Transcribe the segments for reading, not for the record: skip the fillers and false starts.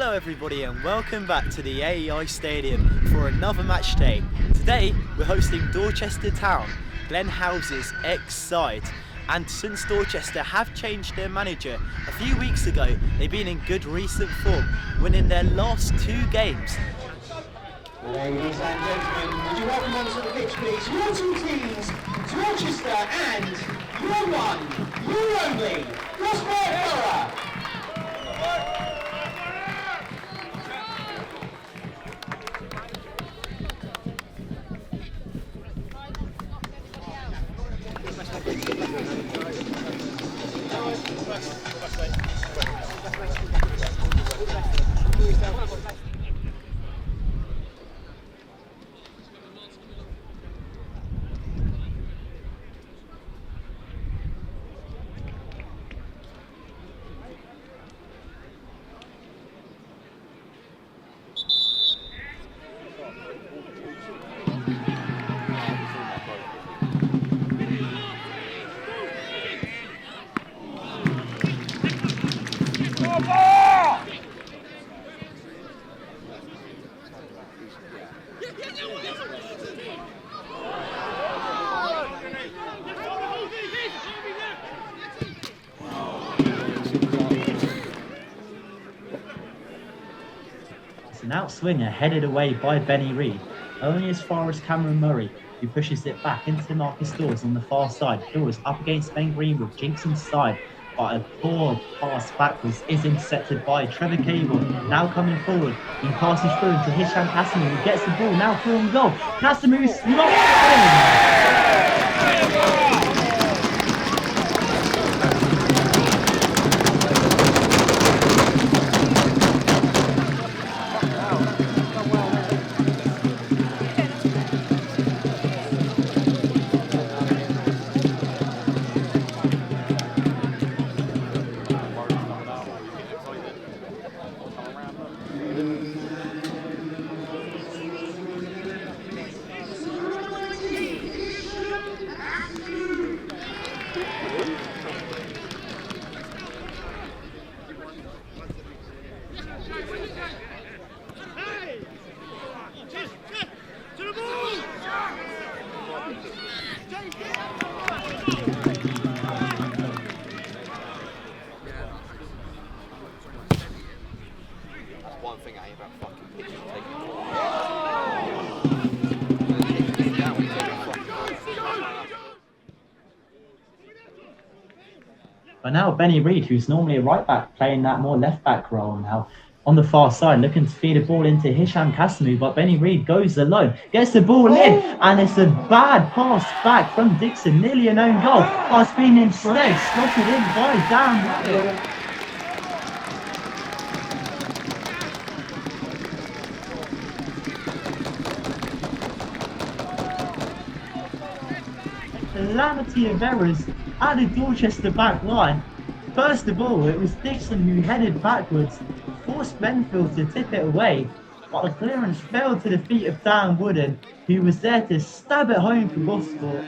Hello everybody and welcome back to the AEI Stadium for another match day. Today we're hosting Dorchester Town, Glenn House's ex-side. And since Dorchester have changed their manager a few weeks ago, they've been in good recent form, winning their last 2 games. Ladies and gentlemen, would you welcome onto the pitch please your 2 teams, Dorchester and your one, your only, Gosport Borough. An outswinger headed away by Benny Reid, only as far as Cameron Murray, who pushes it back into Marcus Dawes on the far side. Dawes up against Ben Green with Jinkson's side, but a poor pass backwards is intercepted by Trevor Cable. Now coming forward, he passes through to Hisham Casimir, who gets the ball now through on goal. Casimir's one thing I hate about fucking pitches But now Benny Reid, who's normally a right back, playing that more left back role now on the far side, looking to feed a ball into Hisham Casimir, but Benny Reid goes alone, gets the ball in, and it's a bad pass back from Dixon, nearly an own goal. Pass being instead slotted in by Dan Wood. Calamity of errors at the Dorchester back line. First of all, it was Dixon who headed backwards, forced Benfield to tip it away, but the clearance fell to the feet of Dan Wooden, who was there to stab it home for Gosport.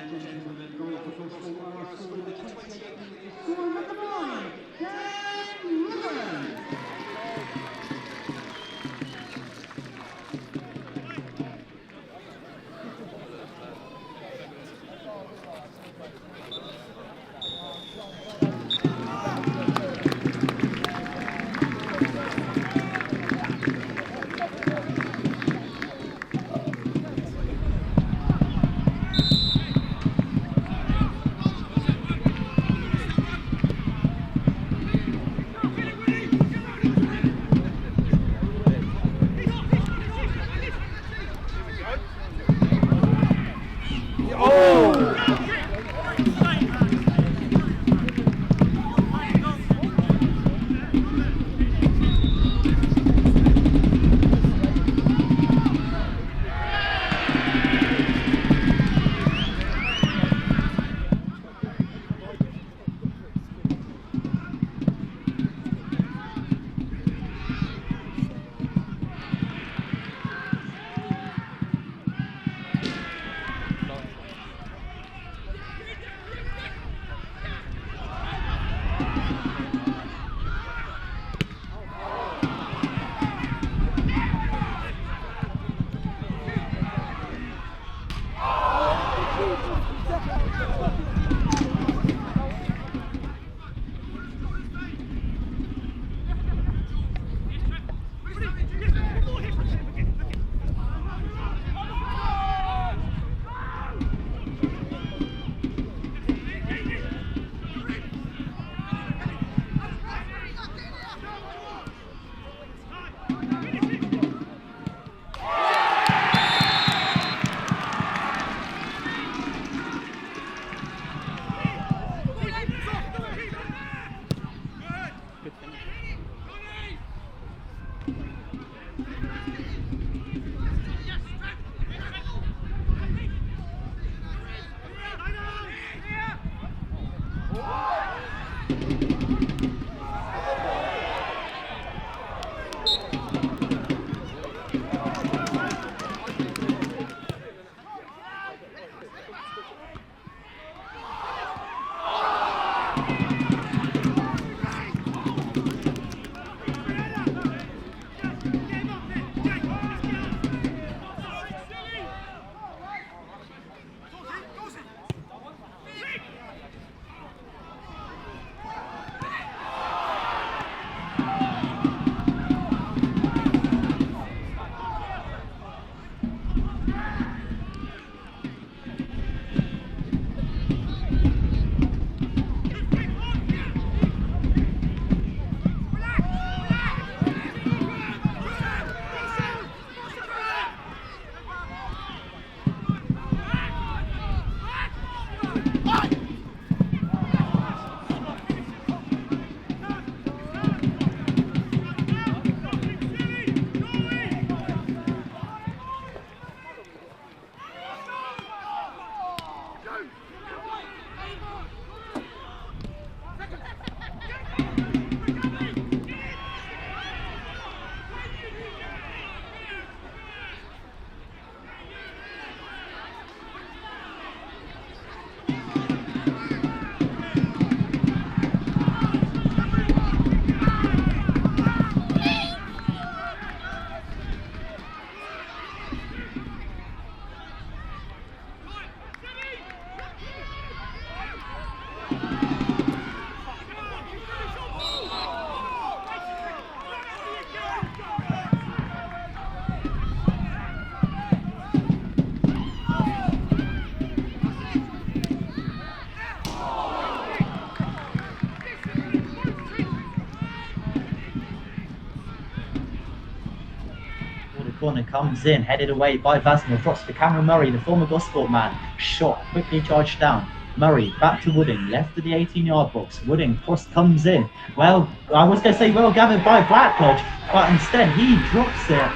Corner comes in, headed away by Vasmore, drops to Cameron Murray, the former Gosport man. Shot, quickly charged down. Murray back to Wooding, left of the 18-yard box. Wooding, cross comes in. Well, I was going to say well gathered by Blacklodge, but instead he drops it.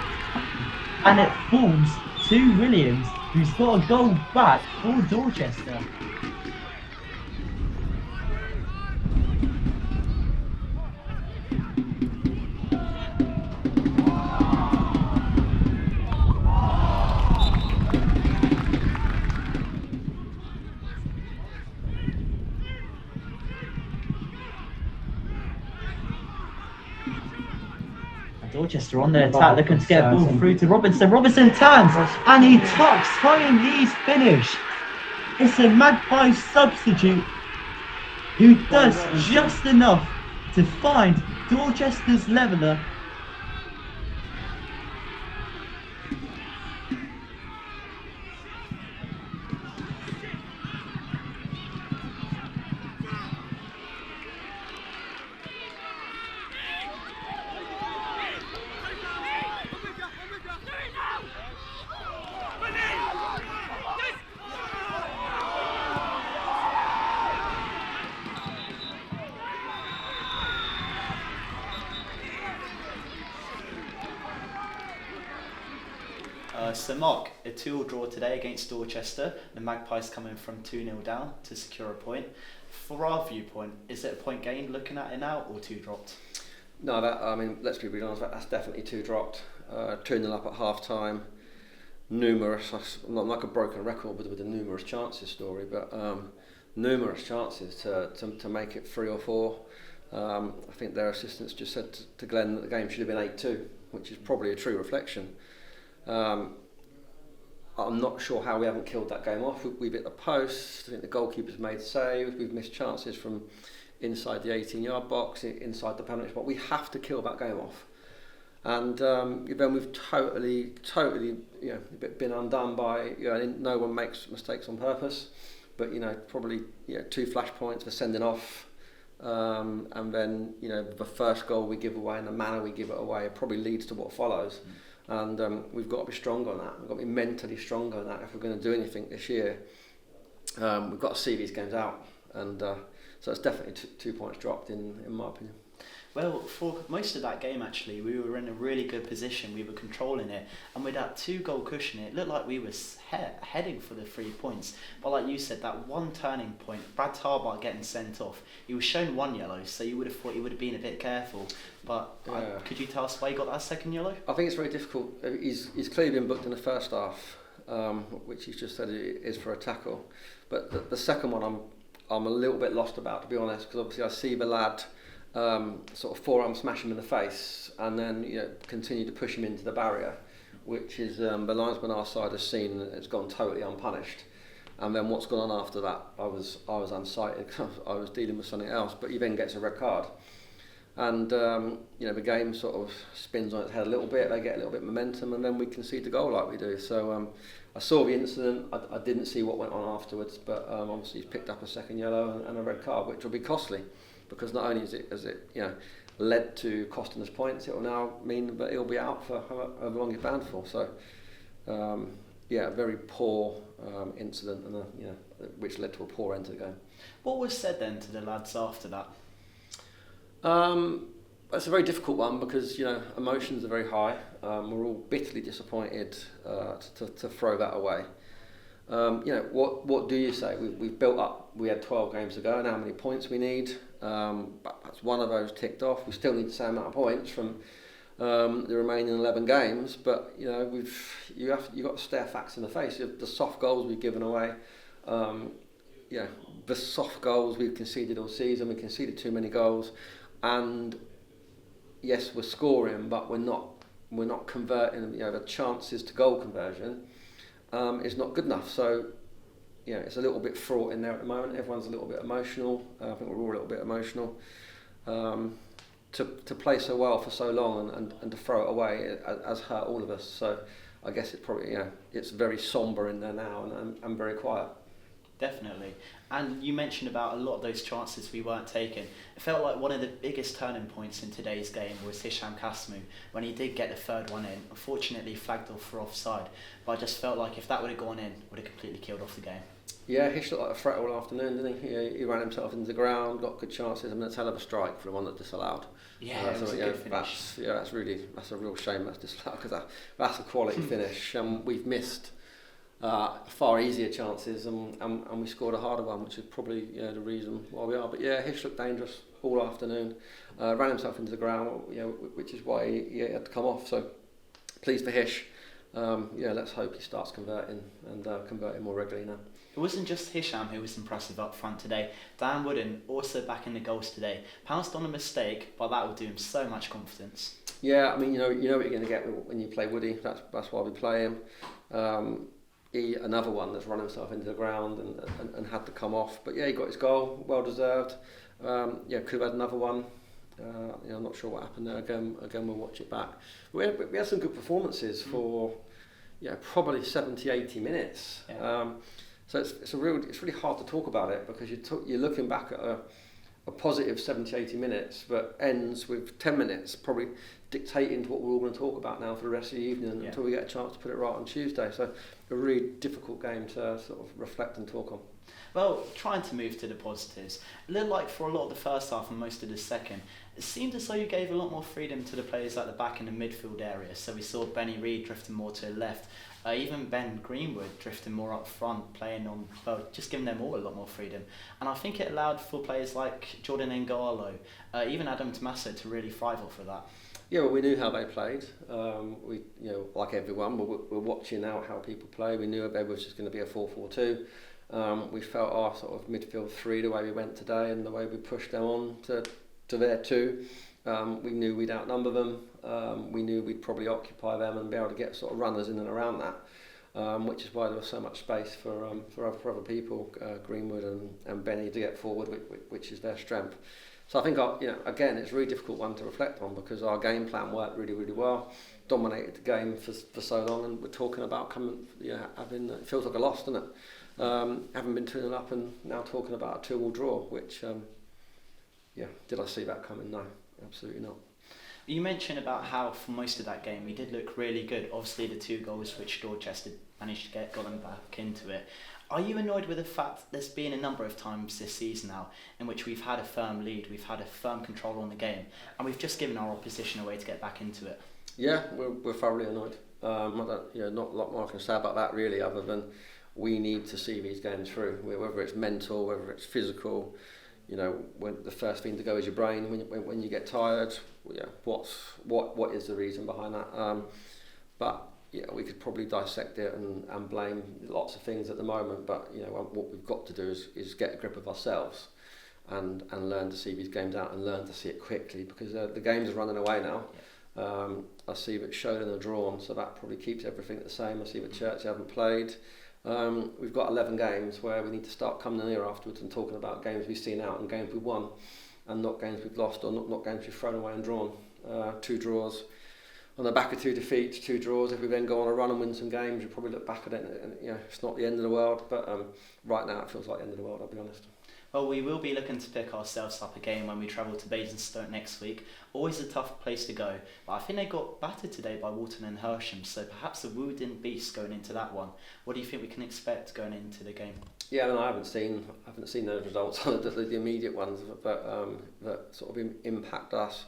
And it falls to Williams, who's got a goal back for Dorchester. Dorchester on the attack, looking to get a ball through to Robinson. Robinson turns and he tucks home. He's finished. It's a Magpie substitute who does just enough to find Dorchester's leveller. So Mark, a 2-2 draw today against Dorchester. The Magpies coming from 2-0 down to secure a point. For our viewpoint, is it a point gained looking at it now or 2 dropped? No, let's be really honest, that's definitely 2 dropped. 2-0 up at half time. Numerous, not like a broken record with the numerous chances story, but numerous chances to make it 3 or 4. I think their assistants just said to Glenn that the game should have been 8-2, which is probably a true reflection. I'm not sure how we haven't killed that game off. We've hit the post, I think the goalkeeper's made saves, we've missed chances from inside the 18-yard box, inside the penalty spot. We have to kill that game off. And then we've totally, been undone by, no one makes mistakes on purpose, but, probably, 2 flash points for sending off, and then, the first goal we give away and the manner we give it away probably leads to what follows. And we've got to be stronger on that. We've got to be mentally stronger on that if we're going to do anything this year. We've got to see these games out, and so it's definitely 2 points dropped in my opinion. Well, for most of that game, actually, we were in a really good position. We were controlling it, and with that 2-goal cushion, it looked like we were heading for the 3 points. But like you said, that one turning point, Brad Tarbart getting sent off, he was shown 1 yellow, so you would have thought he would have been a bit careful. But could you tell us why he got that second yellow? I think it's very difficult. He's clearly been booked in the first half, which he's just said is for a tackle. But the second one, I'm a little bit lost about, to be honest, because obviously I see the lad sort of forearm smash him in the face and then continue to push him into the barrier, which is the linesman our side has seen, and it's gone totally unpunished. And then what's gone on after that, I was unsighted because I was dealing with something else. But he then gets a red card, and the game sort of spins on its head a little bit. They get a little bit of momentum, and then we concede the goal like we do. So I saw the incident. I didn't see what went on afterwards, but obviously he's picked up a second yellow and a red card, which will be costly. Because not only has it led to costing us points, it will now mean that he'll be out for however long he's banned for. So, a very poor incident, and which led to a poor end to the game. What was said then to the lads after that? That's a very difficult one because emotions are very high. We're all bitterly disappointed to throw that away. What do you say? We've built up. We had 12 games to go, and how many points we need. But that's one of those ticked off. We still need the same amount of points from the remaining 11 games. But you've got to stare facts in the face. The soft goals we've given away, the soft goals we've conceded all season. We conceded too many goals, and yes, we're scoring, but we're not converting. The chances to goal conversion is not good enough. So it's a little bit fraught in there at the moment. Everyone's a little bit emotional. I think we're all a little bit emotional. To play so well for so long and to throw it away has hurt all of us. So I guess it probably it's very sombre in there now and very quiet. Definitely. And you mentioned about a lot of those chances we weren't taking. It felt like one of the biggest turning points in today's game was Hisham Kasmu when he did get the third one in. Unfortunately flagged off for offside, but I just felt like if that would have gone in, it would have completely killed off the game. Yeah, Hish looked like a threat all afternoon, didn't he? He ran himself into the ground, got good chances. I mean, it's a hell of a strike for the one that disallowed. Yeah, it was a good finish. That's a real shame that's disallowed because that's a quality finish. We've missed far easier chances and we scored a harder one, which is probably the reason why we are. But Hish looked dangerous all afternoon, ran himself into the ground, which is why he had to come off. So pleased for Hish. Let's hope he starts converting and converting more regularly now. It wasn't just Hisham who was impressive up front today. Dan Wooden, also back in the goals today, pounced on a mistake, but that will do him so much confidence. Yeah, I mean, you know what you're going to get when you play Woody. That's why we play him. Another one that's run himself into the ground and had to come off. But he got his goal, well deserved. Could have had another one. I'm not sure what happened there. Again, we'll watch it back. We had some good performances for probably 70, 80 minutes. Yeah. So it's really hard to talk about it because you're looking back at a positive 70, 80 minutes that ends with 10 minutes probably dictating to what we're all going to talk about now for the rest of the evening until we get a chance to put it right on Tuesday. So a really difficult game to sort of reflect and talk on. Well, trying to move to the positives. A little like for a lot of the first half and most of the second, it seemed as though you gave a lot more freedom to the players at the back in the midfield area. So we saw Benny Reid drifting more to the left. Even Ben Greenwood drifting more up front, playing on, just giving them all a lot more freedom. And I think it allowed for players like Jordan Ngalo, even Adam Tommaso to really thrive off of that. Yeah, well, we knew how they played. We, like everyone, we're watching now how people play. We knew it was just going to be a 4-4-2. We felt our sort of midfield three, the way we went today and the way we pushed them on to their two. We knew we'd outnumber them. We knew we'd probably occupy them and be able to get sort of runners in and around that, which is why there was so much space for other people, Greenwood and Benny to get forward, which is their strength. So I think, again, it's a really difficult one to reflect on because our game plan worked really, really well, dominated the game for so long, and we're talking about having, it feels like a loss, doesn't it? Having been 2-0 up and now talking about a 2-2 draw, which, did I see that coming? No, absolutely not. You mentioned about how for most of that game we did look really good. Obviously the 2 goals which Dorchester managed to got them back into it. Are you annoyed with the fact there's been a number of times this season now in which we've had a firm lead, we've had a firm control on the game, and we've just given our opposition a way to get back into it? Yeah, we're thoroughly annoyed. Not a lot more I can say about that really, other than we need to see these games through. Whether it's mental, whether it's physical, when the first thing to go is your brain when you get tired. What is the reason behind that? But we could probably dissect it and blame lots of things at the moment. But what we've got to do is get a grip of ourselves and learn to see these games out and learn to see it quickly, because the games are running away now. I see that Shodan are drawn, so that probably keeps everything the same. I see that Church haven't played. We've got 11 games where we need to start coming in here afterwards and talking about games we've seen out and games we've won, and not games we've lost, or not games we've thrown away and drawn. 2 draws on the back of 2 defeats, 2 draws. If we then go on a run and win some games, you'll probably look back at it and it's not the end of the world, but right now it feels like the end of the world, I'll be honest. Well, we will be looking to pick ourselves up again when we travel to Basingstoke next week. Always a tough place to go, but I think they got battered today by Walton and Hersham, so perhaps a wooden beast going into that one. What do you think we can expect going into the game? Yeah, I haven't seen those results, the immediate ones, that sort of impact us.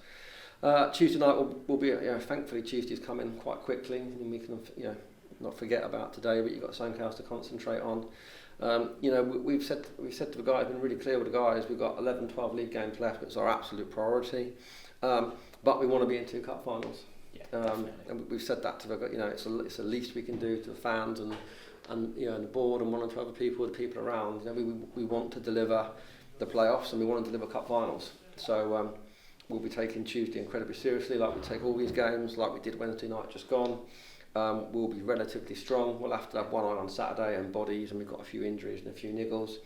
Tuesday night will be, thankfully Tuesday's coming quite quickly, and we can not forget about today, but you've got something else to concentrate on. We've said to the guys, been really clear with the guys, we've got 11-12 league games left. It's our absolute priority, but we want to be in 2 cup finals. And we've said that to the, it's the least we can do to the fans and the board and 1 or 2 other people, the people around. We want to deliver the playoffs and we want to deliver cup finals. So we'll be taking Tuesday incredibly seriously, like we take all these games, like we did Wednesday night just gone. We'll be relatively strong. We'll have to have one eye on Saturday and bodies, and we've got a few injuries and a few niggles.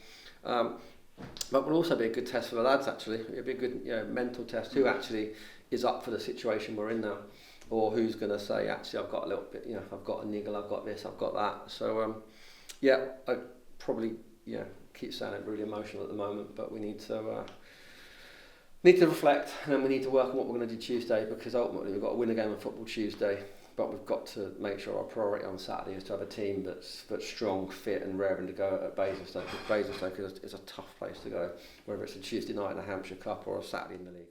But will also be a good test for the lads, actually. It'll be a good mental test. Who actually is up for the situation we're in now? Or who's going to say, actually, I've got a little bit, I've got a niggle, I've got this, I've got that. So, I probably, keep saying it, really emotional at the moment, but we need to reflect, and then we need to work on what we're going to do Tuesday, because ultimately we've got to win a game of football Tuesday. But we've got to make sure our priority on Saturday is to have a team that's strong, fit and raring to go at Basingstoke. Basingstoke is a tough place to go, whether it's a Tuesday night in the Hampshire Cup or a Saturday in the league.